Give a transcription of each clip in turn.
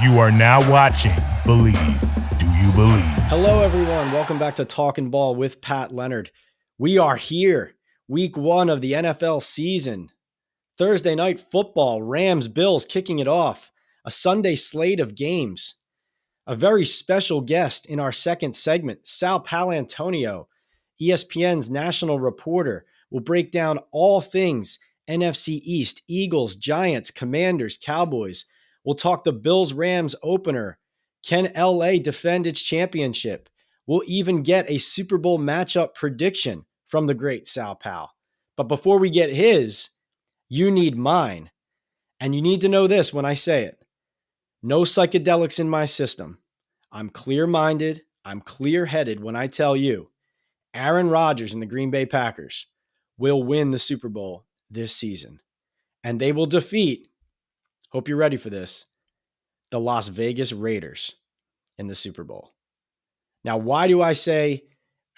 You are now watching Believe. Do you believe? Hello, everyone. Welcome back to Talking Ball with Pat Leonard. We are here, week one of the NFL season. Thursday night football, Rams, Bills kicking it off. A Sunday slate of games. A very special guest in our second segment, Sal Paolantonio, ESPN's national reporter, will break down all things NFC East, Eagles, Giants, Commanders, Cowboys. We'll talk the Bills-Rams opener. Can LA defend its championship? We'll even get a Super Bowl matchup prediction from the great Sal Pal. But before we get his, you need mine. And you need to know this when I say it. No psychedelics in my system. I'm clear-minded. I'm clear-headed when I tell you Aaron Rodgers and the Green Bay Packers will win the Super Bowl this season. And they will defeat, hope you're ready for this, the Las Vegas Raiders in the Super Bowl. Now, why do I say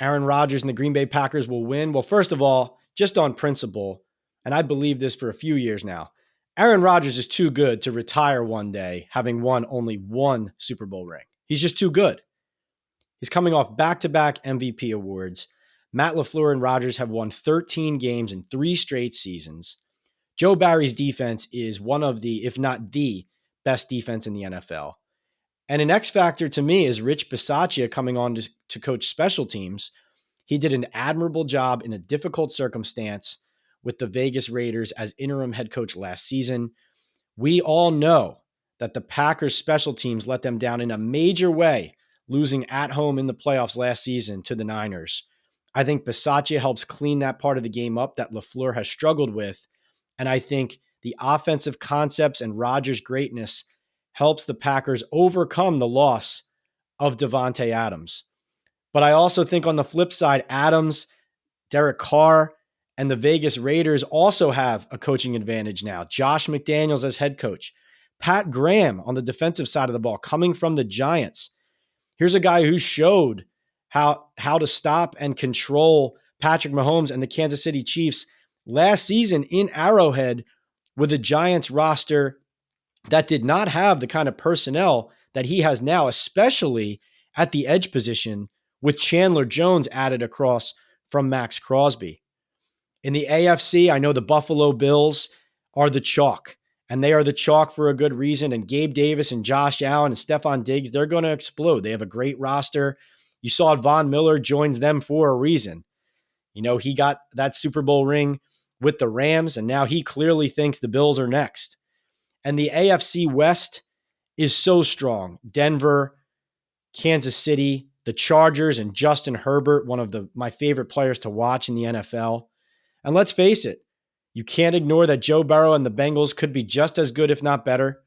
Aaron Rodgers and the Green Bay Packers will win? Well, first of all, just on principle, and I believe this for a few years now, Aaron Rodgers is too good to retire one day having won only one Super Bowl ring. He's just too good. He's coming off back-to-back MVP awards. Matt LaFleur and Rodgers have won 13 games in 3 straight seasons. Joe Barry's defense is one of the, if not the, best defense in the NFL. And an X factor to me is Rich Bisaccia coming on to coach special teams. He did an admirable job in a difficult circumstance with the Vegas Raiders as interim head coach last season. We all know that the Packers special teams let them down in a major way, losing at home in the playoffs last season to the Niners. I think Bisaccia helps clean that part of the game up that LaFleur has struggled with. And I think the offensive concepts and Rodgers' greatness helps the Packers overcome the loss of Davante Adams. But I also think on the flip side, Adams, Derek Carr, and the Vegas Raiders also have a coaching advantage now. Josh McDaniels as head coach. Pat Graham on the defensive side of the ball coming from the Giants. Here's a guy who showed how to stop and control Patrick Mahomes and the Kansas City Chiefs last season in Arrowhead with a Giants roster that did not have the kind of personnel that he has now, especially at the edge position with Chandler Jones added across from Max Crosby. In the AFC, I know the Buffalo Bills are the chalk, and they are the chalk for a good reason. And Gabe Davis and Josh Allen and Stephon Diggs, they're going to explode. They have a great roster. You saw Von Miller joins them for a reason. You know, he got that Super Bowl ring with the Rams, and now he clearly thinks the Bills are next. And the AFC West is so strong. Denver, Kansas City, the Chargers, and Justin Herbert, one of my favorite players to watch in the NFL. And let's face it, you can't ignore that Joe Burrow and the Bengals could be just as good, if not better,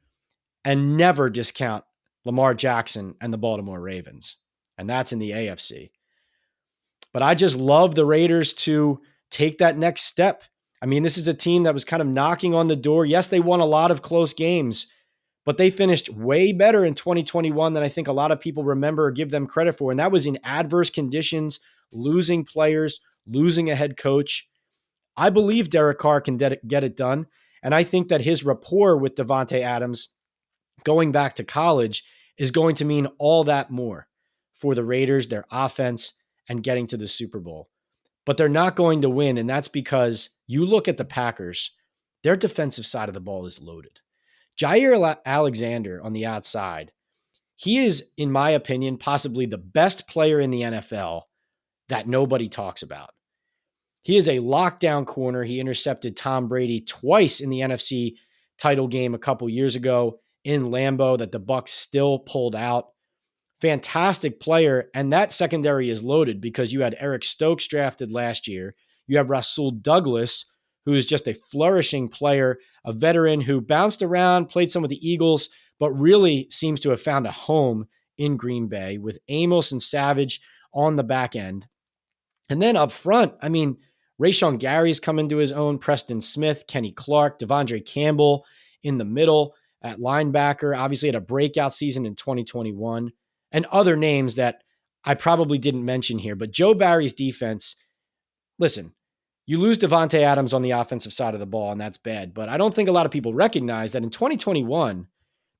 and never discount Lamar Jackson and the Baltimore Ravens. And that's in the AFC. But I just love the Raiders to take that next step. I mean, this is a team that was kind of knocking on the door. Yes, they won a lot of close games, but they finished way better in 2021 than I think a lot of people remember or give them credit for. And that was in adverse conditions, losing players, losing a head coach. I believe Derek Carr can get it done. And I think that his rapport with Davante Adams going back to college is going to mean all that more for the Raiders, their offense, and getting to the Super Bowl. But they're not going to win, and that's because you look at the Packers, their defensive side of the ball is loaded. Jair Alexander on the outside, he is, in my opinion, possibly the best player in the NFL that nobody talks about. He is a lockdown corner. He intercepted Tom Brady twice in the NFC title game a couple years ago in Lambeau that the Bucs still pulled out. Fantastic player, and that secondary is loaded because you had Eric Stokes drafted last year. You have Rasul Douglas, who is just a flourishing player, a veteran who bounced around, played some with the Eagles, but really seems to have found a home in Green Bay with Amos and Savage on the back end. And then up front, I mean, Rashawn Gary's come into his own, Preston Smith, Kenny Clark, Devondre Campbell in the middle at linebacker, obviously had a breakout season in 2021. And other names that I probably didn't mention here. But Joe Barry's defense, listen, you lose Davante Adams on the offensive side of the ball, and that's bad. But I don't think a lot of people recognize that in 2021,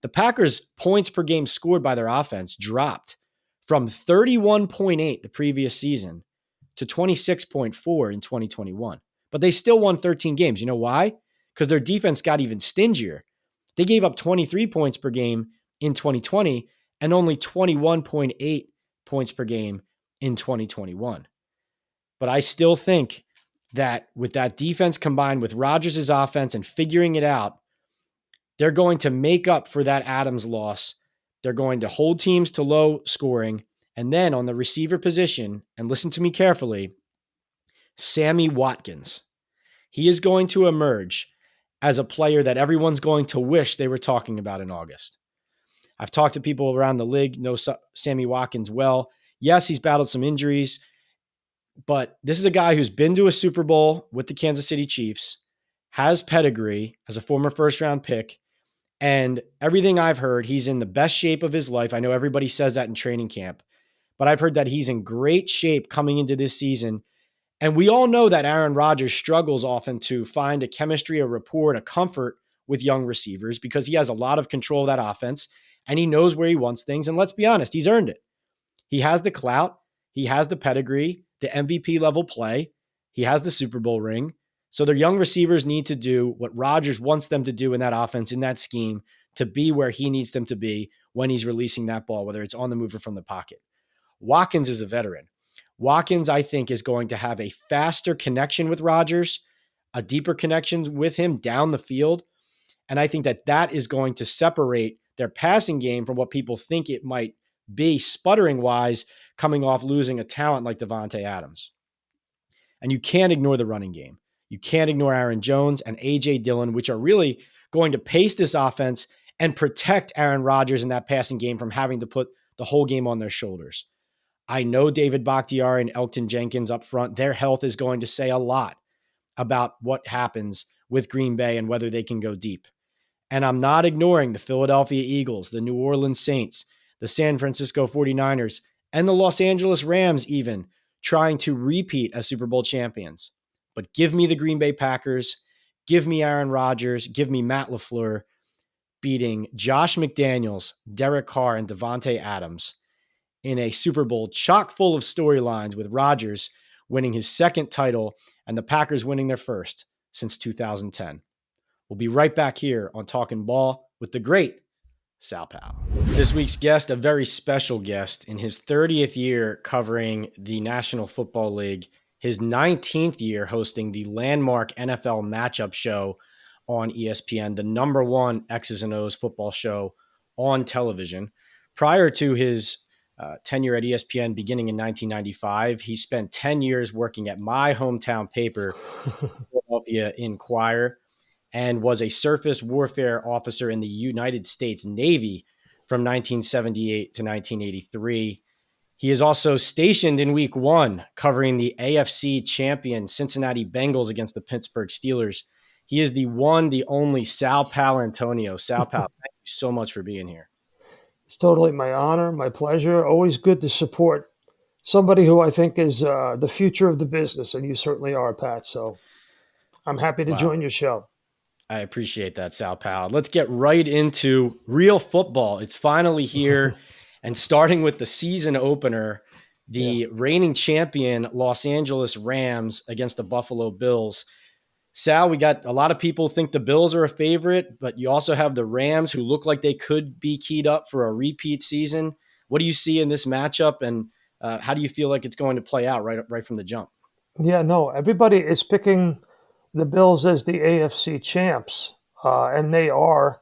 The Packers' points per game scored by their offense dropped from 31.8 the previous season to 26.4 in 2021. But they still won 13 games. You know why? Because their defense got even stingier. They gave up 23 points per game in 2020 and only 21.8 points per game in 2021. But I still think that with that defense combined with Rodgers' offense and figuring it out, they're going to make up for that Adams loss. They're going to hold teams to low scoring. And then on the receiver position, and listen to me carefully, Sammy Watkins. He is going to emerge as a player that everyone's going to wish they were talking about in August. I've talked to people around the league, know Sammy Watkins well. Yes, he's battled some injuries, but this is a guy who's been to a Super Bowl with the Kansas City Chiefs, has pedigree as a former first-round pick, and everything I've heard, he's in the best shape of his life. I know everybody says that in training camp, but I've heard that he's in great shape coming into this season. And we all know that Aaron Rodgers struggles often to find a chemistry, a rapport, and a comfort with young receivers because he has a lot of control of that offense and he knows where he wants things. And let's be honest, he's earned it. He has the clout. He has the pedigree, the MVP level play. He has the Super Bowl ring. So their young receivers need to do what Rodgers wants them to do in that offense, in that scheme, to be where he needs them to be when he's releasing that ball, whether it's on the move or from the pocket. Watkins is a veteran. Watkins, I think, is going to have a faster connection with Rodgers, a deeper connection with him down the field. And I think that that is going to separate their passing game from what people think it might be sputtering-wise coming off losing a talent like Davante Adams. And you can't ignore the running game. You can't ignore Aaron Jones and A.J. Dillon, which are really going to pace this offense and protect Aaron Rodgers in that passing game from having to put the whole game on their shoulders. I know David Bakhtiari and Elgton Jenkins up front, their health is going to say a lot about what happens with Green Bay and whether they can go deep. And I'm not ignoring the Philadelphia Eagles, the New Orleans Saints, the San Francisco 49ers, and the Los Angeles Rams even trying to repeat as Super Bowl champions. But give me the Green Bay Packers, give me Aaron Rodgers, give me Matt LaFleur beating Josh McDaniels, Derek Carr, and Davante Adams in a Super Bowl chock full of storylines with Rodgers winning his second title and the Packers winning their first since 2010. We'll be right back here on Talking Ball with the great Sal Pao. This week's guest, a very special guest in his 30th year covering the National Football League, his 19th year hosting the landmark NFL matchup show on ESPN, the number one X's and O's football show on television. Prior to his tenure at ESPN beginning in 1995, he spent 10 years working at my hometown paper, Philadelphia Inquirer, and was a surface warfare officer in the United States Navy from 1978 to 1983. He is also stationed in week one covering the AFC champion Cincinnati Bengals against the Pittsburgh Steelers. He is the one, the only Sal Paolantonio. Sal Pao, thank you so much for being here. It's totally my honor, my pleasure. Always good to support somebody who I think is the future of the business, and you certainly are, Pat. So I'm happy to join your show. I appreciate that, Sal Pao. Let's get right into real football. It's finally here. And starting with the season opener, the reigning champion Los Angeles Rams against the Buffalo Bills. Sal, we got a lot of people think the Bills are a favorite, but you also have the Rams who look like they could be keyed up for a repeat season. What do you see in this matchup, and how do you feel like it's going to play out right from the jump? Yeah, no, everybody is picking the Bills as the AFC champs, and they are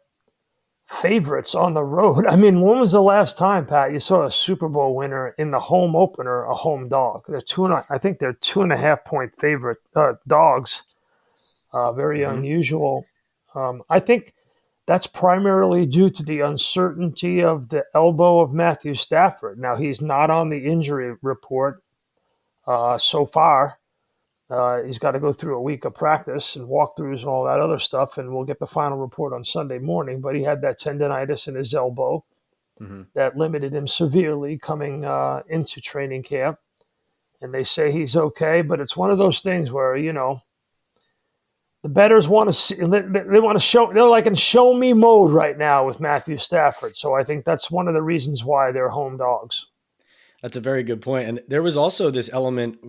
favorites on the road. I mean, when was the last time, Pat, you saw a Super Bowl winner in the home opener, a home dog? I think they're 2.5-point favorite dogs. Very unusual. I think that's primarily due to the uncertainty of the elbow of Matthew Stafford. Now, he's not on the injury report so far. He's got to go through a week of practice and walkthroughs and all that other stuff, and we'll get the final report on Sunday morning. But he had that tendonitis in his elbow that limited him severely coming into training camp. And they say he's okay, but it's one of those things where, The bettors want to see, they want to show, they're like in show me mode right now with Matthew Stafford. So I think that's one of the reasons why they're home dogs. That's a very good point. And there was also this element,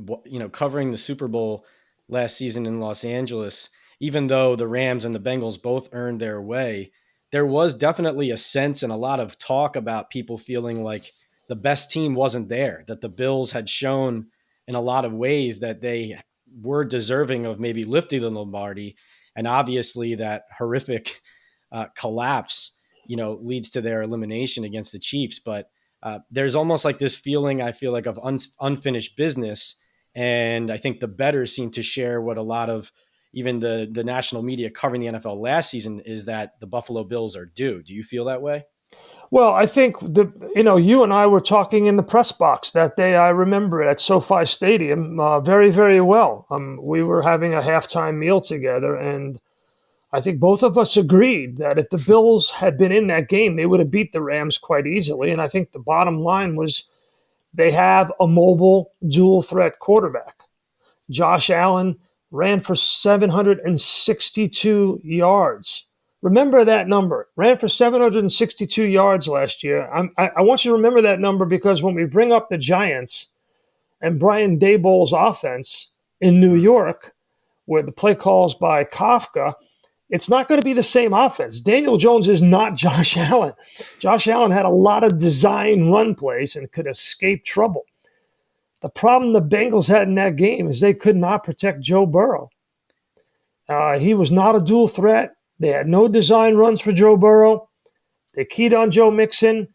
covering the Super Bowl last season in Los Angeles, even though the Rams and the Bengals both earned their way, there was definitely a sense and a lot of talk about people feeling like the best team wasn't there, that the Bills had shown in a lot of ways that they were deserving of maybe lifting the Lombardi. And obviously that horrific collapse, leads to their elimination against the Chiefs. But there's almost like this feeling, I feel like, of unfinished business. And I think the bettors seem to share what a lot of even the national media covering the NFL last season is, that the Buffalo Bills are due. Do you feel that way? Well, I think you and I were talking in the press box that day. I remember it at SoFi Stadium very, very well. We were having a halftime meal together, and I think both of us agreed that if the Bills had been in that game, they would have beat the Rams quite easily. And I think the bottom line was they have a mobile dual threat quarterback. Josh Allen ran for 762 yards. Remember that number. Ran for 762 yards last year. I want you to remember that number, because when we bring up the Giants and Brian Daboll's offense in New York, where the play calls by Kafka, it's not going to be the same offense. Daniel Jones is not Josh Allen. Josh Allen had a lot of design run plays and could escape trouble. The problem the Bengals had in that game is they could not protect Joe Burrow. He was not a dual threat. They had no design runs for Joe Burrow. They keyed on Joe Mixon,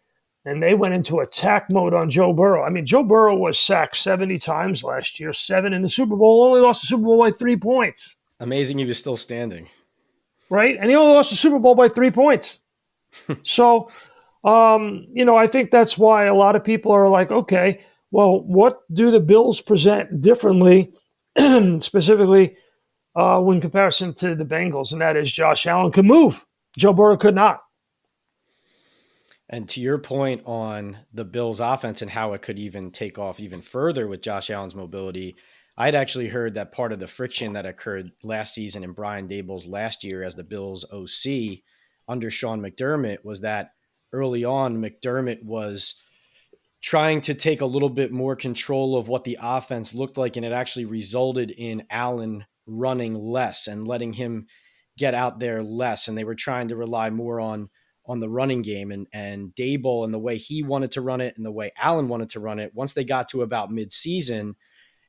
and they went into attack mode on Joe Burrow. I mean, Joe Burrow was sacked 70 times last year, 7 in the Super Bowl, only lost the Super Bowl by 3 points. Amazing he was still standing. Right? And he only lost the Super Bowl by 3 points. So, I think that's why a lot of people are like, okay, well, what do the Bills present differently, specifically in comparison to the Bengals? And that is Josh Allen could move. Joe Burrow could not. And to your point on the Bills offense and how it could even take off even further with Josh Allen's mobility, I'd actually heard that part of the friction that occurred last season in Brian Daboll's last year as the Bills OC under Sean McDermott was that early on McDermott was trying to take a little bit more control of what the offense looked like, and it actually resulted in Allen running less and letting him get out there less. And they were trying to rely more on the running game, and Daboll and the way he wanted to run it and the way Allen wanted to run it. Once they got to about mid-season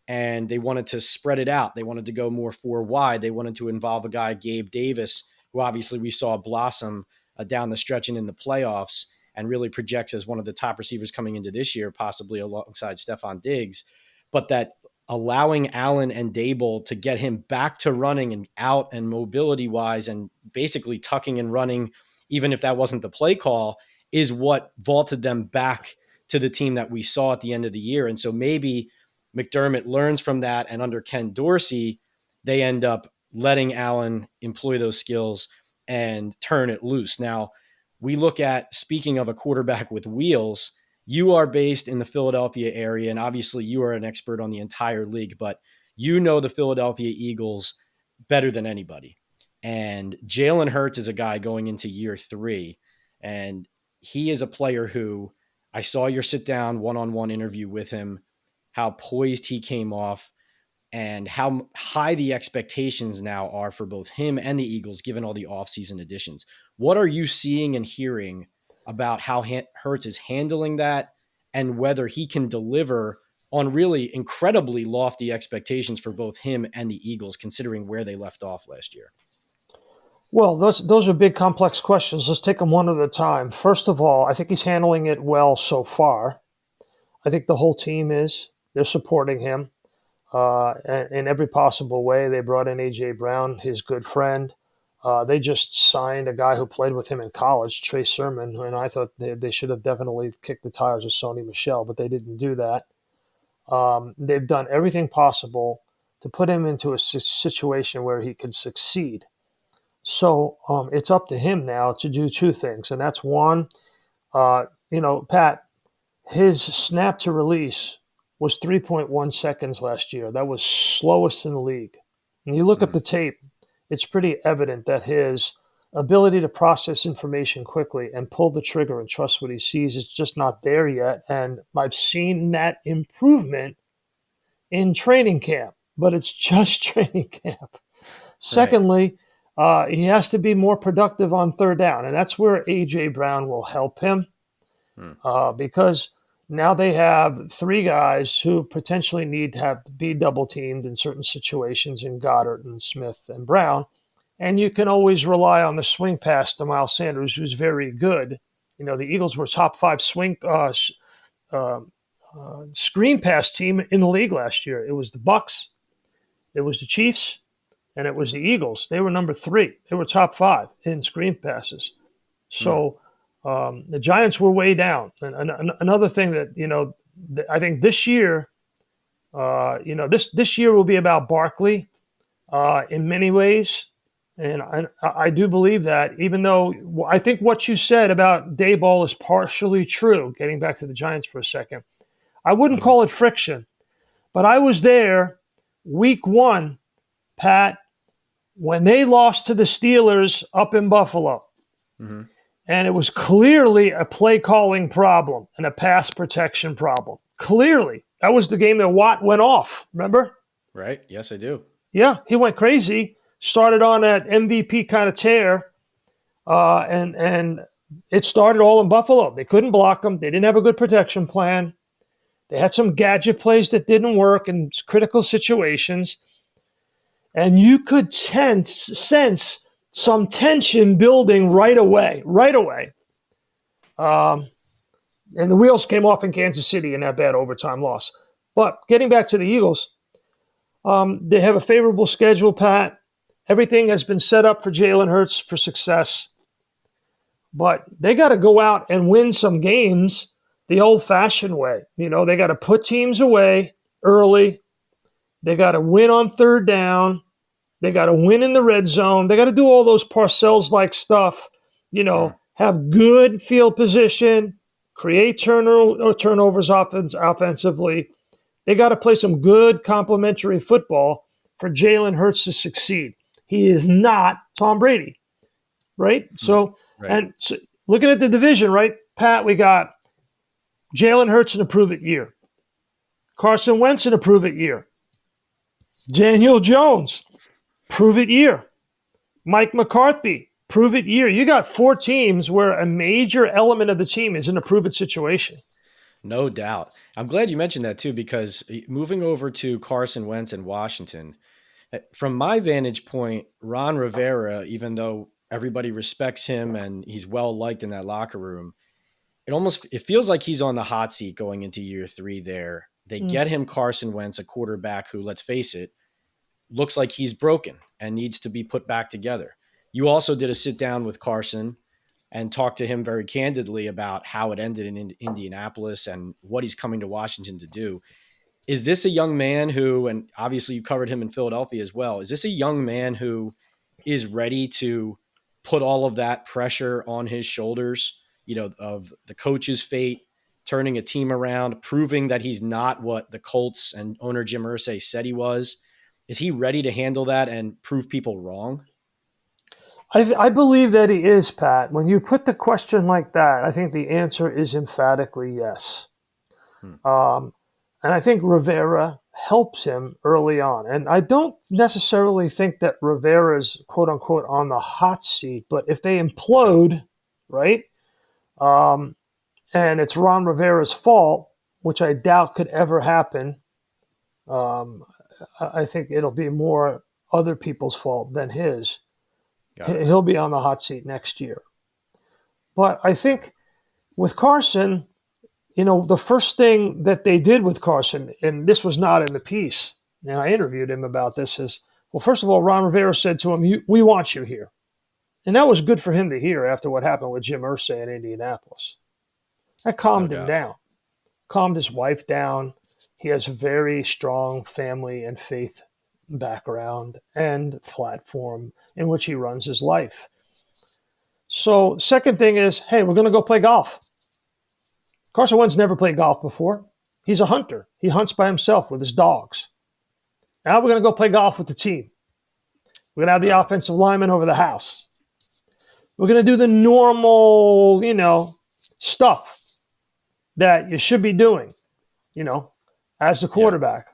and they wanted to spread it out, they wanted to go more 4 wide. They wanted to involve a guy, Gabe Davis, who obviously we saw blossom down the stretch and in the playoffs and really projects as one of the top receivers coming into this year, possibly alongside Stephon Diggs. But that allowing Allen and Daboll to get him back to running and out and mobility wise and basically tucking and running, even if that wasn't the play call, is what vaulted them back to the team that we saw at the end of the year. And so maybe McDermott learns from that, and under Ken Dorsey, they end up letting Allen employ those skills and turn it loose. Now, we look at, speaking of a quarterback with wheels, you are based in the Philadelphia area, and obviously you are an expert on the entire league, but you know the Philadelphia Eagles better than anybody. And Jalen Hurts is a guy going into year 3, and he is a player who I saw your sit-down one-on-one interview with him, how poised he came off, and how high the expectations now are for both him and the Eagles, given all the offseason additions. What are you seeing and hearing about how Hurts is handling that, and whether he can deliver on really incredibly lofty expectations for both him and the Eagles, considering where they left off last year? Well, those are big, complex questions. Let's take them one at a time. First of all, I think he's handling it well so far. I think the whole team is. They're supporting him in every possible way. They brought in A.J. Brown, his good friend. They just signed a guy who played with him in college, Trey Sermon, and I thought they should have definitely kicked the tires with Sony Michel, but they didn't do that. They've done everything possible to put him into a situation where he can succeed. So it's up to him now to do 2 things, and that's one, Pat, his snap to release was 3.1 seconds last year. That was slowest in the league. And you look at the tape, it's pretty evident that his ability to process information quickly and pull the trigger and trust what he sees is just not there yet. And I've seen that improvement in training camp, but it's just training camp. Secondly, he has to be more productive on third down, and that's where A.J. Brown will help him because now they have three guys who potentially need to have to be double-teamed in certain situations in Goddard and Smith and Brown, and you can always rely on the swing pass to Miles Sanders, who's very good. You know, the Eagles were top 5 screen pass team in the league last year. It was the Bucs, it was the Chiefs, and it was the Eagles. They were number 3. They were top 5 in screen passes. So the Giants were way down. And another thing that, I think this year, this year will be about Barkley in many ways. And I do believe that, even though I think what you said about Daboll is partially true, getting back to the Giants for a second. I wouldn't call it friction, but I was there week 1, Pat, when they lost to the Steelers up in Buffalo. Mm-hmm. And it was clearly a play calling problem and a pass protection problem. Clearly. That was the game that Watt went off, remember? Right. Yes, I do. Yeah, he went crazy, started on that MVP kind of tear, and it started all in Buffalo. They couldn't block him. They didn't have a good protection plan. They had some gadget plays that didn't work in critical situations. And you could sense some tension building right away. And the wheels came off in Kansas City in that bad overtime loss. But getting back to the Eagles, they have a favorable schedule, Pat. Everything has been set up for Jalen Hurts for success. But they got to go out and win some games the old-fashioned way. They got to put teams away early. They got to win on third down. They got to win in the red zone. They got to do all those Parcells-like stuff. Have good field position, create turnovers offensively. They got to play some good complementary football for Jalen Hurts to succeed. He is not Tom Brady, right? So, and so looking at the division, right, Pat, we got Jalen Hurts in a prove-it year. Carson Wentz in a prove-it year. Daniel Jones, prove-it year. Mike McCarthy, prove-it year. You got 4 teams where a major element of the team is in a prove-it situation. No doubt. I'm glad you mentioned that too, because moving over to Carson Wentz in Washington, from my vantage point, Ron Rivera, even though everybody respects him and he's well-liked in that locker room, it feels like he's on the hot seat going into year 3 there. They get him Carson Wentz, a quarterback who, let's face it, looks like he's broken and needs to be put back together. You also did a sit down with Carson and talked to him very candidly about how it ended in Indianapolis and what he's coming to Washington to do. Is this a young man who, and obviously you covered him in Philadelphia as well, is this a young man who is ready to put all of that pressure on his shoulders, of the coach's fate, turning a team around, proving that he's not what the Colts and owner Jim Irsay said he was? Is he ready to handle that and prove people wrong? I believe that he is, Pat. When you put the question like that, I think the answer is emphatically yes. And I think Rivera helps him early on. And I don't necessarily think that Rivera's, quote unquote, on the hot seat, but if they implode, right, and it's Ron Rivera's fault, which I doubt could ever happen, I think it'll be more other people's fault than his. He'll be on the hot seat next year. But I think with Carson, the first thing that they did with Carson, and this was not in the piece, and I interviewed him about this, is, well, first of all, Ron Rivera said to him, we want you here. And that was good for him to hear after what happened with Jim Irsay in Indianapolis. That calmed him down, calmed his wife down. He has a very strong family and faith background and platform in which he runs his life. So second thing is, hey, we're going to go play golf. Carson Wentz never played golf before. He's a hunter. He hunts by himself with his dogs. Now we're going to go play golf with the team. We're going to have the offensive lineman over the house. We're going to do the normal, stuff that you should be doing, as a quarterback.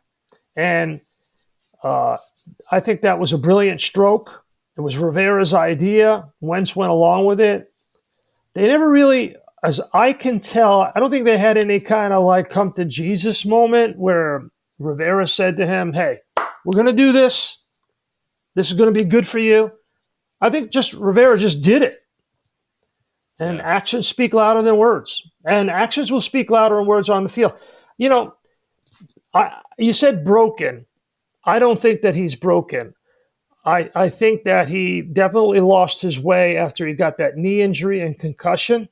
Yeah. And I think that was a brilliant stroke. It was Rivera's idea. Wentz went along with it. They never really, as I can tell, I don't think they had any kind of like come to Jesus moment where Rivera said to him, hey, we're going to do this. This is going to be good for you. I think Rivera just did it. And actions speak louder than words. And actions will speak louder than words on the field. You said broken. I don't think that he's broken. I think that he definitely lost his way after he got that knee injury and concussion.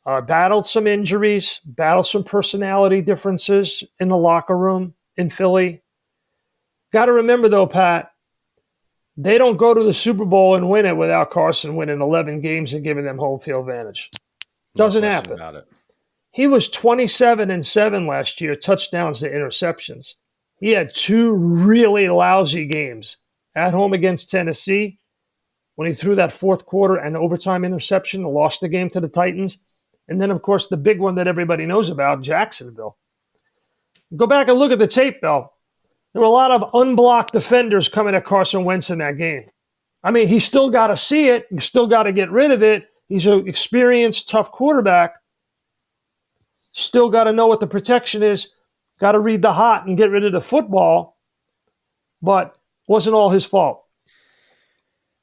Battled some injuries, battled some personality differences in the locker room in Philly. Got to remember, though, Pat, they don't go to the Super Bowl and win it without Carson winning 11 games and giving them home field advantage. Doesn't happen. About it. He was 27-7 last year, touchdowns to interceptions. He had 2 really lousy games at home against Tennessee when he threw that fourth quarter and overtime interception, lost the game to the Titans. And then, of course, the big one that everybody knows about, Jacksonville. Go back and look at the tape, though. There were a lot of unblocked defenders coming at Carson Wentz in that game. I mean, he still got to see it. You still got to get rid of it. He's an experienced, tough quarterback. Still got to know what the protection is. Got to read the hot and get rid of the football. But wasn't all his fault.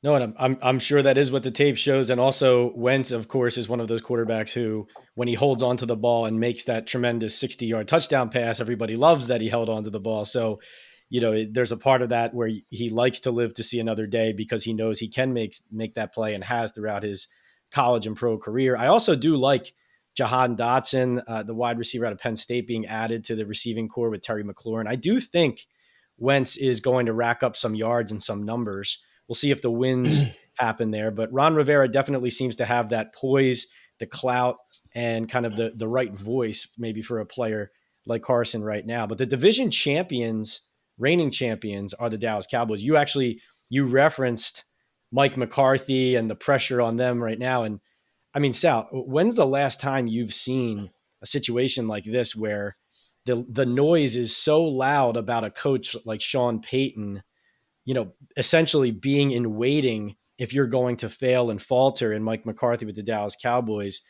No, and I'm sure that is what the tape shows. And also Wentz, of course, is one of those quarterbacks who, when he holds onto the ball and makes that tremendous 60-yard touchdown pass, everybody loves that he held onto the ball. So, there's a part of that where he likes to live to see another day because he knows he can make that play and has throughout his college and pro career. I also do like Jahan Dotson, the wide receiver out of Penn State, being added to the receiving core with Terry McLaurin. I do think Wentz is going to rack up some yards and some numbers. We'll see if the wins happen there. But Ron Rivera definitely seems to have that poise, the clout, and kind of the right voice maybe for a player like Carson right now. But the division champions, reigning champions, are the Dallas Cowboys. You referenced Mike McCarthy and the pressure on them right now. And I mean, Sal, when's the last time you've seen a situation like this where the noise is so loud about a coach like Sean Payton, essentially being in waiting if you're going to fail and falter, and Mike McCarthy with the Dallas Cowboys?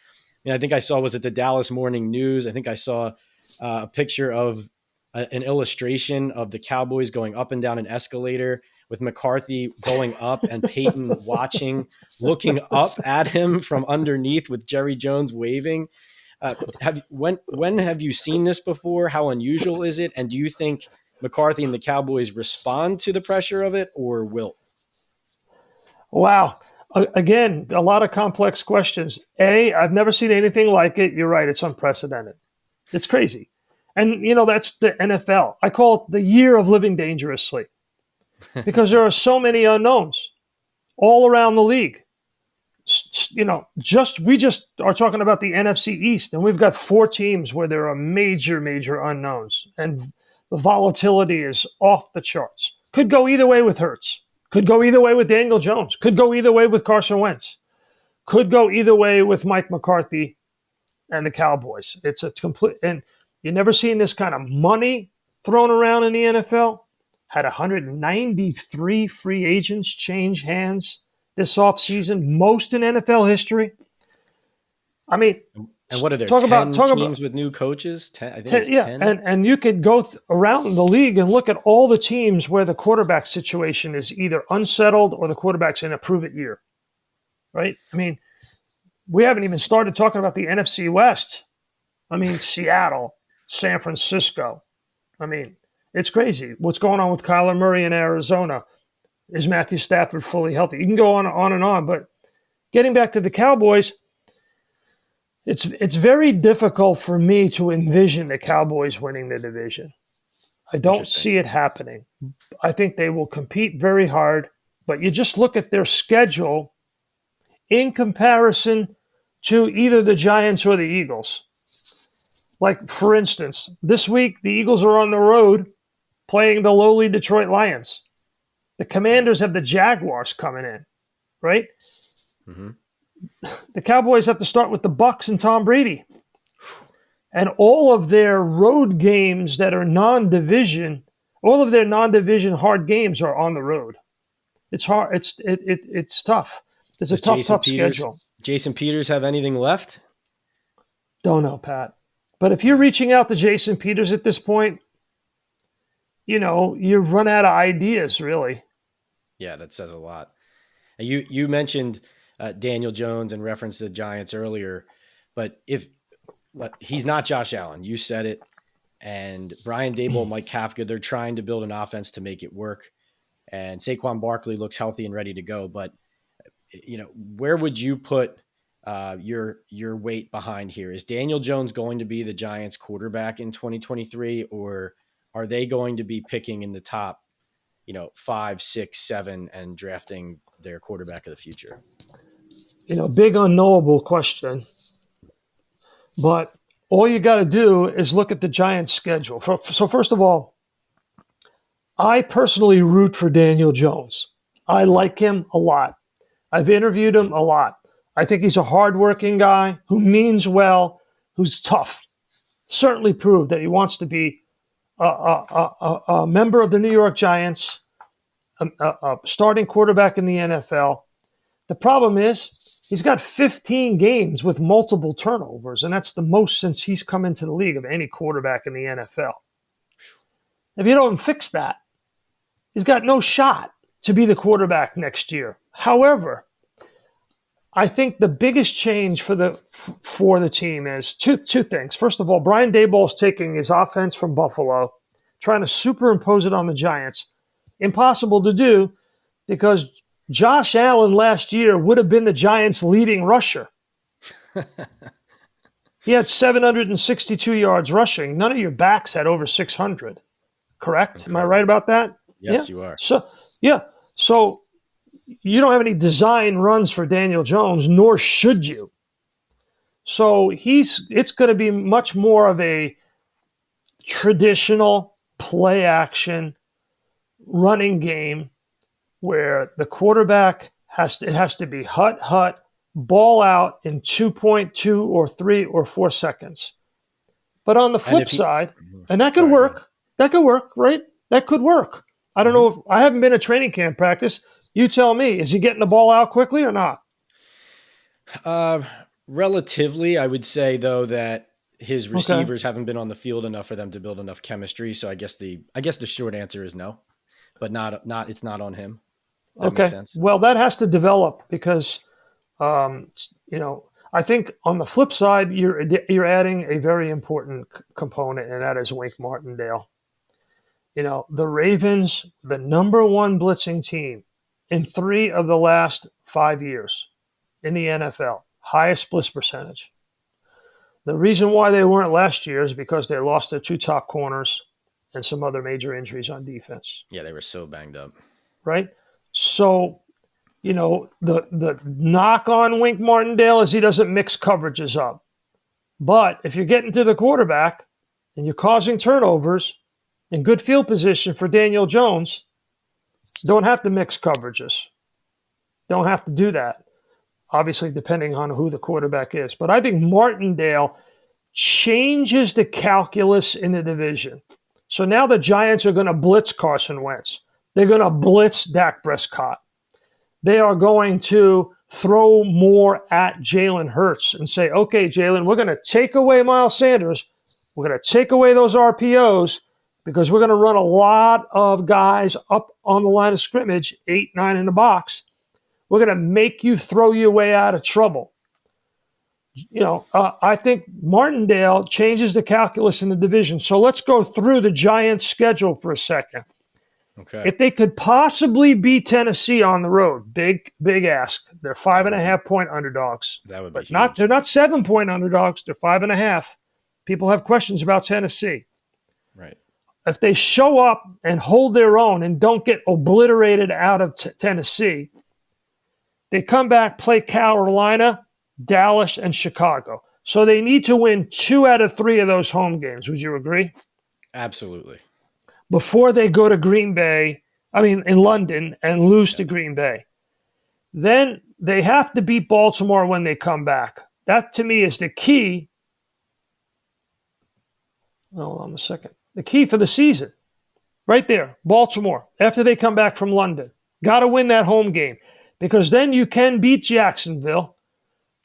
I think I saw, was it the Dallas Morning News? I think I saw a picture of an illustration of the Cowboys going up and down an escalator with McCarthy going up and Peyton watching, looking up at him from underneath with Jerry Jones waving. When have you seen this before? How unusual is it? And do you think McCarthy and the Cowboys respond to the pressure of it or will? Wow. Again, a lot of complex questions. I've never seen anything like it. You're right. It's unprecedented. It's crazy. And, that's the NFL. I call it the year of living dangerously because there are so many unknowns all around the league. We just are talking about the NFC East, and we've got 4 teams where there are major, major unknowns, and the volatility is off the charts. Could go either way with Hurts. Could go either way with Daniel Jones. Could go either way with Carson Wentz. Could go either way with Mike McCarthy and the Cowboys. It's a complete, and you've never seen this kind of money thrown around in the NFL. Had 193 free agents change hands this offseason, most in NFL history. I mean, and what are there? 10 teams with new coaches? 10, I think 10, yeah, 10. And you could go around the league and look at all the teams where the quarterback situation is either unsettled or the quarterback's in a prove-it year, right? I mean, we haven't even started talking about the NFC West. I mean, Seattle, San Francisco. I mean, it's crazy. What's going on with Kyler Murray in Arizona? Is Matthew Stafford fully healthy? You can go on and on, but getting back to the Cowboys, it's very difficult for me to envision the Cowboys winning the division. I don't see it happening. I think they will compete very hard, but you just look at their schedule in comparison to either the Giants or the Eagles. Like, for instance, this week the Eagles are on the road playing the lowly Detroit Lions. The Commanders have the Jaguars coming in, right? Mm-hmm. The Cowboys have to start with the Bucks and Tom Brady. And all of their road games that are non-division, all of their non-division hard games are on the road. It's hard. It's tough. It's a tough schedule. Jason Peters have anything left? Don't know, Pat. But if you're reaching out to Jason Peters at this point, you've run out of ideas, really. Yeah, that says a lot. You mentioned Daniel Jones and referenced the Giants earlier, but he's not Josh Allen. You said it. And Brian Daboll, Mike Kafka, they're trying to build an offense to make it work. And Saquon Barkley looks healthy and ready to go. But, where would you put your weight behind here? Is Daniel Jones going to be the Giants quarterback in 2023, or are they going to be picking in the top, 5, 6, 7 and drafting their quarterback of the future? Big unknowable question. But all you got to do is look at the Giants' schedule. So first of all, I personally root for Daniel Jones. I like him a lot. I've interviewed him a lot. I think he's a hardworking guy who means well, who's tough. Certainly proved that he wants to be a member of the New York Giants, a starting quarterback in the NFL. The problem is he's got 15 games with multiple turnovers, and that's the most since he's come into the league of any quarterback in the NFL. If you don't fix that, he's got no shot to be the quarterback next year. However, I think the biggest change for the team is two things. First of all, Brian Daboll's taking his offense from Buffalo, trying to superimpose it on the Giants. Impossible to do because Josh Allen last year would have been the Giants' leading rusher. He had 762 yards rushing. None of your backs had over 600. Correct? Okay. Am I right about that? Yes, you are. So you don't have any design runs for Daniel Jones, nor should you. So it's going to be much more of a traditional play action running game where the quarterback has to be hut, ball out in 2.2 or 3 or 4 seconds. But on the flip side, and that could work. That could work, right? That could work. I don't know if I haven't been at training camp practice. You tell me, is he getting the ball out quickly or not? Relatively, I would say though that his receivers haven't been on the field enough for them to build enough chemistry. So I guess the short answer is no, but it's not on him. That makes sense. Well, that has to develop because, I think on the flip side, you're adding a very important component, and that is Wink Martindale. The Ravens, the number one blitzing team in 3 of the last 5 years in the NFL, highest blitz percentage. The reason why they weren't last year is because they lost their 2 top corners and some other major injuries on defense. Yeah, they were so banged up. Right? So, the knock on Wink Martindale is he doesn't mix coverages up. But if you're getting to the quarterback and you're causing turnovers in good field position for Daniel Jones, don't have to mix coverages. Don't have to do that. Obviously, depending on who the quarterback is. But I think Martindale changes the calculus in the division. So now the Giants are going to blitz Carson Wentz. They're going to blitz Dak Prescott. They are going to throw more at Jalen Hurts and say, okay, Jalen, we're going to take away Miles Sanders. We're going to take away those RPOs because we're going to run a lot of guys up on the line of scrimmage, 8, 9 in the box. We're going to make you throw your way out of trouble. I think Martindale changes the calculus in the division. So let's go through the Giants' schedule for a second. Okay. If they could possibly beat Tennessee on the road, big ask. They're 5.5-point underdogs. That would be huge. They're not 7-point underdogs. They're 5.5. People have questions about Tennessee. Right. If they show up and hold their own and don't get obliterated out of Tennessee, they come back, play Carolina, Dallas, and Chicago. So they need to win 2 out of 3 of those home games. Would you agree? Absolutely. Before they go to Green Bay in London, and lose to Green Bay. Then they have to beat Baltimore when they come back. That, to me, is the key. Hold on a second. The key for the season. Right there, Baltimore, after they come back from London. Got to win that home game, because then you can beat Jacksonville.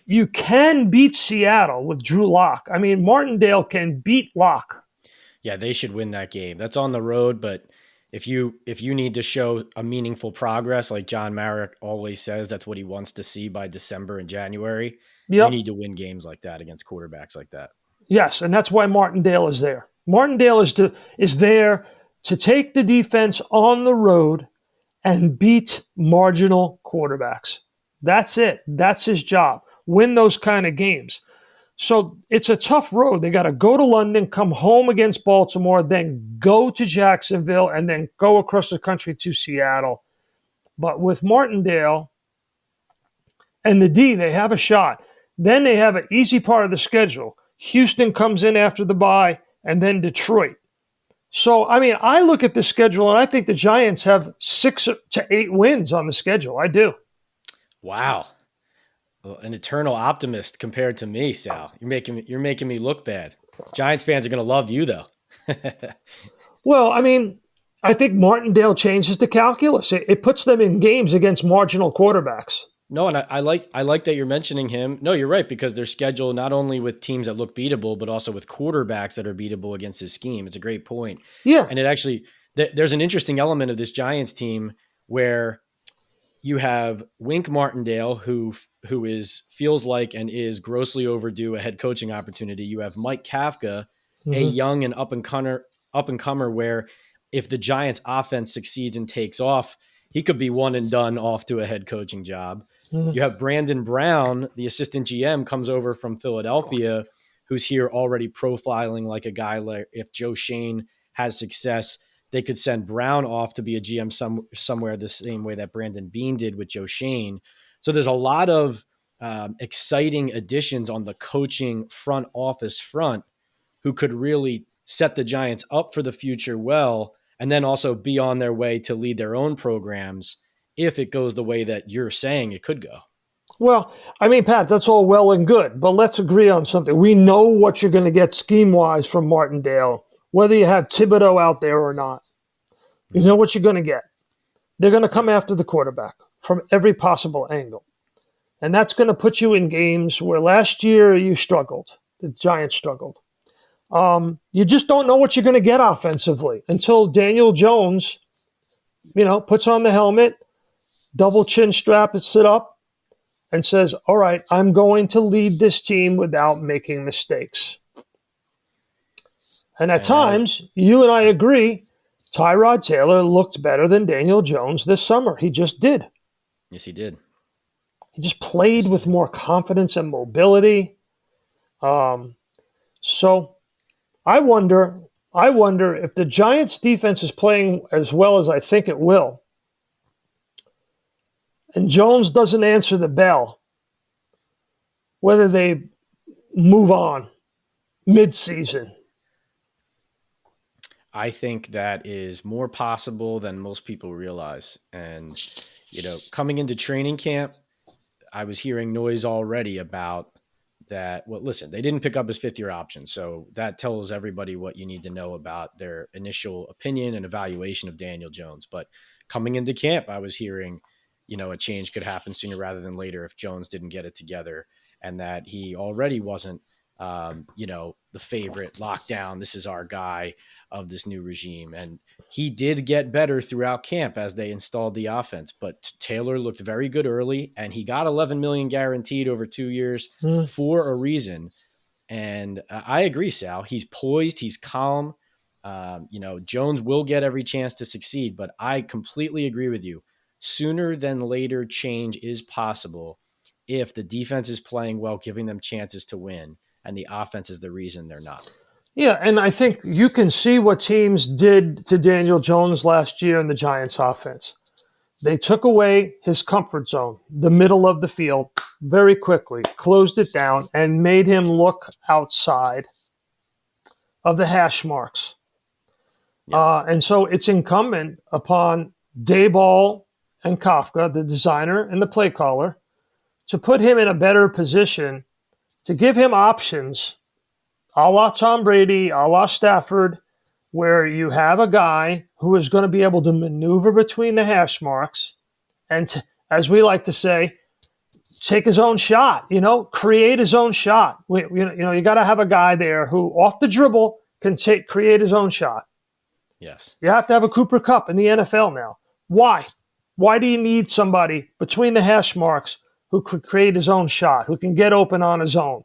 You can beat Seattle with Drew Lock. Martindale can beat Lock. Yeah, they should win that game. That's on the road, but if you need to show a meaningful progress, like John Marek always says, that's what he wants to see by December and January. Yep. You need to win games like that against quarterbacks like that. Yes, and that's why Martindale is there. Martindale is there to take the defense on the road and beat marginal quarterbacks. That's it. That's his job. Win those kind of games. So it's a tough road. They got to go to London, come home against Baltimore, then go to Jacksonville, and then go across the country to Seattle. But with Martindale and the D, they have a shot. Then they have an easy part of the schedule. Houston comes in after the bye, and then Detroit. So, I look at the schedule, and I think the Giants have 6 to 8 wins on the schedule. I do. Wow. Well, an eternal optimist compared to me, Sal. You're making me look bad. Giants fans are going to love you, though. Well, I think Martindale changes the calculus. It puts them in games against marginal quarterbacks. No, and I like that you're mentioning him. No, you're right, because they're scheduled not only with teams that look beatable, but also with quarterbacks that are beatable against his scheme. It's a great point. Yeah. And it actually, there's an interesting element of this Giants team where you have Wink Martindale, who feels like and is grossly overdue a head coaching opportunity. You have Mike Kafka, a young and up and comer, where if the Giants offense succeeds and takes off, he could be one and done off to a head coaching job. You have Brandon Brown, the assistant GM, comes over from Philadelphia, who's here already profiling like a guy like if Joe Shane has success, they could send Brown off to be a GM somewhere the same way that Brandon Beane did with Joe Shane. So there's a lot of exciting additions on the coaching front office front who could really set the Giants up for the future well, and then also be on their way to lead their own programs if it goes the way that you're saying it could go. Well, Pat, that's all well and good, but let's agree on something. We know what you're going to get scheme-wise from Martindale, whether you have Thibodeau out there or not. You know what you're going to get. They're going to come after the quarterback from every possible angle. And that's going to put you in games where last year you struggled. The Giants struggled. You just don't know what you're going to get offensively until Daniel Jones, puts on the helmet, double chin strap and sit up and says, all right, I'm going to lead this team without making mistakes. And at times, you and I agree, Tyrod Taylor looked better than Daniel Jones this summer. He just did. Yes, he did. He just played with more confidence and mobility. So I wonder if the Giants defense is playing as well as I think it will, and Jones doesn't answer the bell, whether they move on mid-season. I think that is more possible than most people realize. And, coming into training camp, I was hearing noise already about that. Well, listen, they didn't pick up his 5th-year option. So that tells everybody what you need to know about their initial opinion and evaluation of Daniel Jones. But coming into camp, I was hearing, a change could happen sooner rather than later if Jones didn't get it together, and that he already wasn't, the favorite lockdown. This is our guy of this new regime. And he did get better throughout camp as they installed the offense, but Taylor looked very good early, and he got $11 million guaranteed over 2 years for a reason. And I agree, Sal, he's poised, he's calm. Jones will get every chance to succeed, but I completely agree with you. Sooner than later, change is possible if the defense is playing well, giving them chances to win, and the offense is the reason they're not. Yeah, and I think you can see what teams did to Daniel Jones last year in the Giants offense. They took away his comfort zone, the middle of the field, very quickly, closed it down, and made him look outside of the hash marks. Yeah. And so it's incumbent upon Dayball and Kafka, the designer and the play caller, to put him in a better position, to give him options, a la Tom Brady, a la Stafford, where you have a guy who is going to be able to maneuver between the hash marks and, as we like to say, take his own shot, create his own shot. You got to have a guy there who, off the dribble, can create his own shot. Yes. You have to have a Cooper Kupp in the NFL now. Why? Why do you need somebody between the hash marks who could create his own shot, who can get open on his own?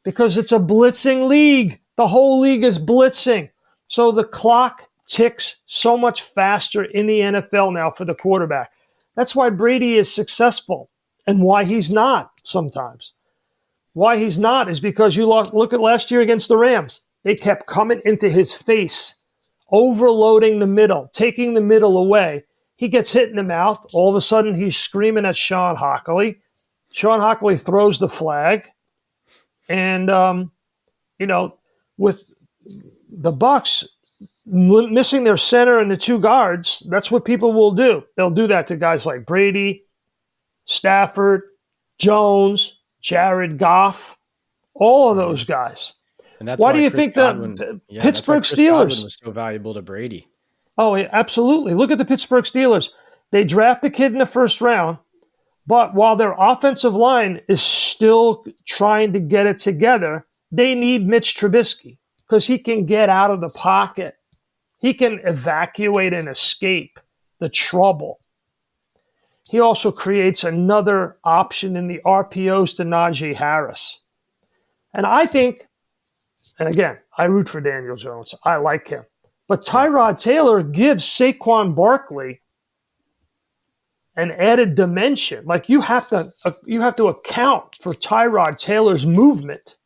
Because it's a blitzing league. The whole league is blitzing. So the clock ticks so much faster in the NFL now for the quarterback. That's why Brady is successful and why he's not sometimes. Why he's not is because you look at last year against the Rams. They kept coming into his face, overloading the middle, taking the middle away. He gets hit in the mouth. All of a sudden, he's screaming at Sean Hockley. Sean Hockley throws the flag. And, with the Bucs missing their center and the two guards, that's what people will do. They'll do that to guys like Brady, Stafford, Jones, Jared Goff, all of those guys. And that's why do you Chris think Godwin, the yeah, Pittsburgh that's why Chris Godwin Steelers was so valuable to Brady? Oh, yeah, absolutely. Look at the Pittsburgh Steelers. They draft the kid in the first round, but while their offensive line is still trying to get it together, they need Mitch Trubisky because he can get out of the pocket. He can evacuate and escape the trouble. He also creates another option in the RPOs to Najee Harris. And I think, and again, I root for Daniel Jones. I like him. But Tyrod Taylor gives Saquon Barkley an added dimension. Like you have to account for Tyrod Taylor's movement.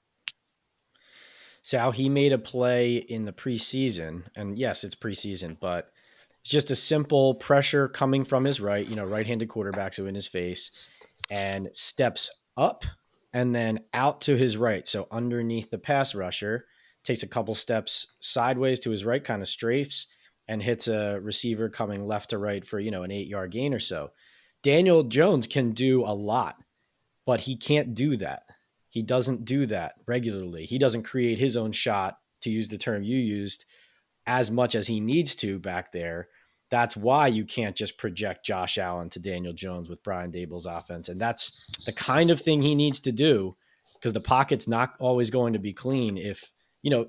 Sal, he made a play in the preseason, and yes, it's preseason, but it's just a simple pressure coming from his right, right-handed quarterback, so in his face, and steps up and then out to his right, so underneath the pass rusher, takes a couple steps sideways to his right, kind of strafes, and hits a receiver coming left to right for, an 8-yard gain or so. Daniel Jones can do a lot, but he can't do that. He doesn't do that regularly. He doesn't create his own shot, to use the term you used, as much as he needs to back there. That's why you can't just project Josh Allen to Daniel Jones with Brian Daboll's offense. And that's the kind of thing he needs to do because the pocket's not always going to be clean if,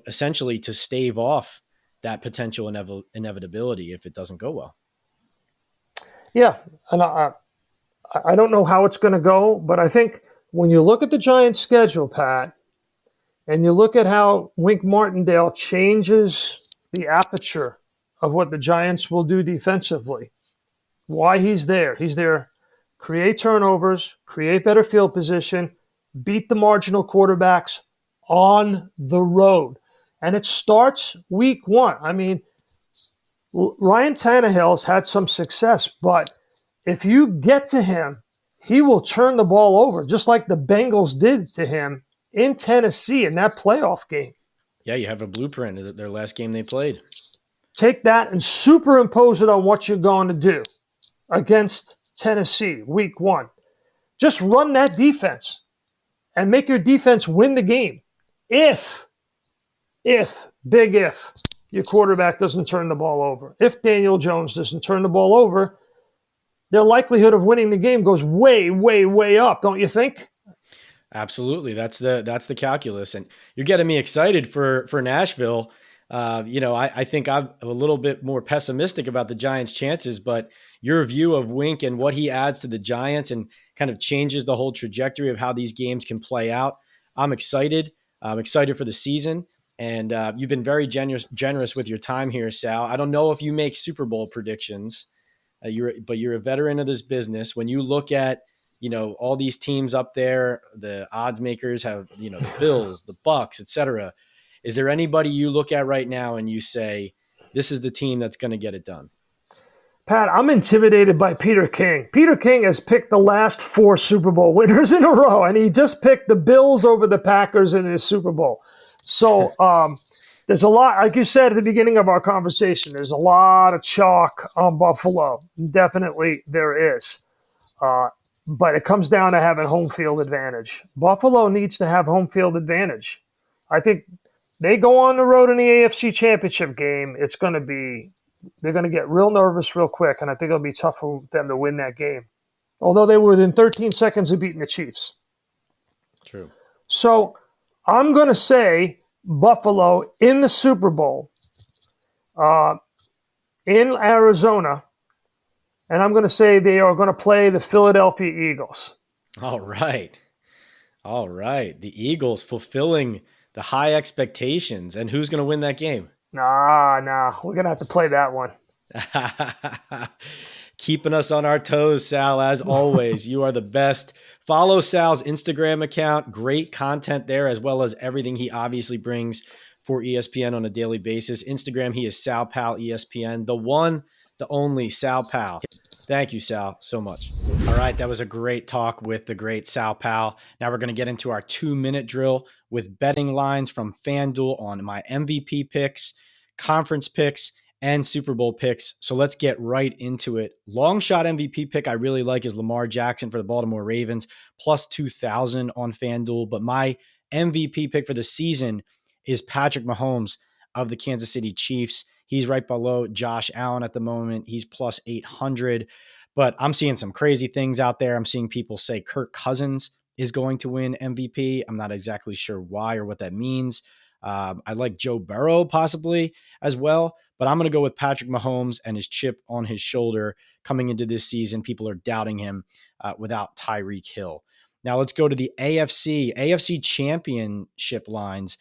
essentially to stave off that potential inevitability if it doesn't go well. Yeah. And I don't know how it's going to go, but I think when you look at the Giants' schedule, Pat, and you look at how Wink Martindale changes the aperture of what the Giants will do defensively, why he's there. He's there, create turnovers, create better field position, beat the marginal quarterbacks on the road. And it starts week one. I mean, Ryan Tannehill's had some success, but if you get to him, he will turn the ball over, just like the Bengals did to him in Tennessee in that playoff game. Yeah, you have a blueprint. Their last game they played. Take that and superimpose it on what you're going to do against Tennessee week one. Just run that defense and make your defense win the game. If your quarterback doesn't turn the ball over, if Daniel Jones doesn't turn the ball over, their likelihood of winning the game goes way, way, way up, don't you think? Absolutely. That's the calculus. And you're getting me excited for Nashville. I think I'm a little bit more pessimistic about the Giants' chances, but your view of Wink and what he adds to the Giants and kind of changes the whole trajectory of how these games can play out. I'm excited. I'm excited for the season. And you've been very generous with your time here, Sal. I don't know if you make Super Bowl predictions, but you're a veteran of this business. When you look at, all these teams up there, the odds makers have, the Bills, the Bucks, et cetera. Is there anybody you look at right now and you say, this is the team that's going to get it done? Pat, I'm intimidated by Peter King. Peter King has picked the last 4 Super Bowl winners in a row, and he just picked the Bills over the Packers in his Super Bowl. So There's a lot, like you said at the beginning of our conversation, there's a lot of chalk on Buffalo. Definitely there is. But it comes down to having home field advantage. Buffalo needs to have home field advantage. I think they go on the road in the AFC Championship game. They're going to get real nervous real quick, and I think it'll be tough for them to win that game. Although they were within 13 seconds of beating the Chiefs. True. So I'm going to say Buffalo in the Super Bowl in Arizona, and I'm going to say they are going to play the Philadelphia Eagles. All right. The Eagles fulfilling the high expectations. And who's going to win that game? Nah. We're going to have to play that one. Keeping us on our toes, Sal, as always. You are the best. Follow Sal's Instagram account. Great content there, as well as everything he obviously brings for ESPN on a daily basis. Instagram, he is Sal Pal ESPN, the one, the only Sal Pal. Thank you, Sal, so much. All right, that was a great talk with the great Sal Pal. Now we're going to get into our 2-minute drill with betting lines from FanDuel on my MVP picks, conference picks, and Super Bowl picks. So let's get right into it. Long shot MVP pick I really like is Lamar Jackson for the Baltimore Ravens, plus 2,000 on FanDuel. But my MVP pick for the season is Patrick Mahomes of the Kansas City Chiefs. He's right below Josh Allen at the moment. He's plus 800. But I'm seeing some crazy things out there. I'm seeing people say Kirk Cousins is going to win MVP. I'm not exactly sure why or what that means. I like Joe Burrow possibly as well. But I'm going to go with Patrick Mahomes and his chip on his shoulder coming into this season. People are doubting him without Tyreek Hill. Now let's go to the AFC Championship lines.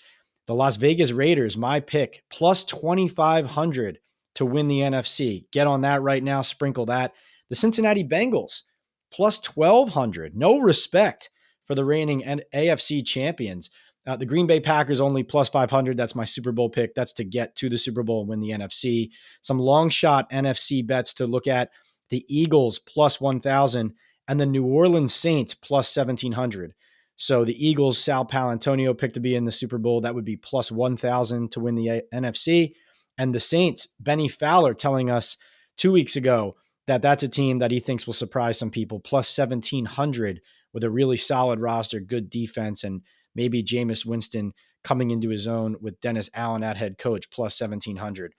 The Las Vegas Raiders, my pick, plus 2,500 to win the NFC. Get on that right now. Sprinkle that. The Cincinnati Bengals, plus 1,200. No respect for the reigning AFC champions. The Green Bay Packers only plus 500. That's my Super Bowl pick. That's to get to the Super Bowl and win the NFC. Some long shot NFC bets to look at. The Eagles plus 1,000 and the New Orleans Saints plus 1,700. So the Eagles, Sal Paolantonio picked to be in the Super Bowl. That would be plus 1,000 to win the NFC. And the Saints, Benny Fowler telling us 2 weeks ago that that's a team that he thinks will surprise some people. Plus 1,700 with a really solid roster, good defense, and maybe Jameis Winston coming into his own with Dennis Allen at head coach, plus 1,700.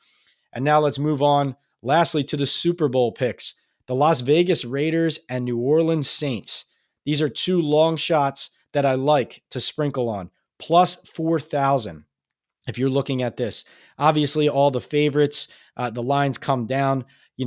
And now let's move on, lastly, to the Super Bowl picks. The Las Vegas Raiders and New Orleans Saints. These are two long shots that I like to sprinkle on, plus 4,000. If you're looking at this, obviously all the favorites, the lines come down,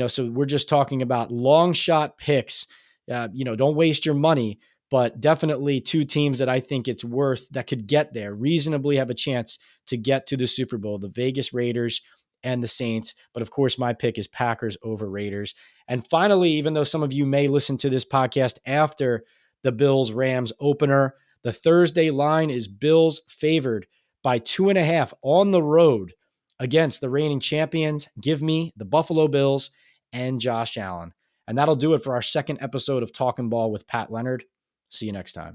so we're just talking about long shot picks. Don't waste your money, but definitely two teams that I think it's worth that could get there, reasonably have a chance to get to the Super Bowl, the Vegas Raiders and the Saints. But of course, my pick is Packers over Raiders. And finally, even though some of you may listen to this podcast after the Bills-Rams opener, the Thursday line is Bills favored by 2.5 on the road against the reigning champions. Give me the Buffalo Bills and Josh Allen. And that'll do it for our second episode of Talking Ball with Pat Leonard. See you next time.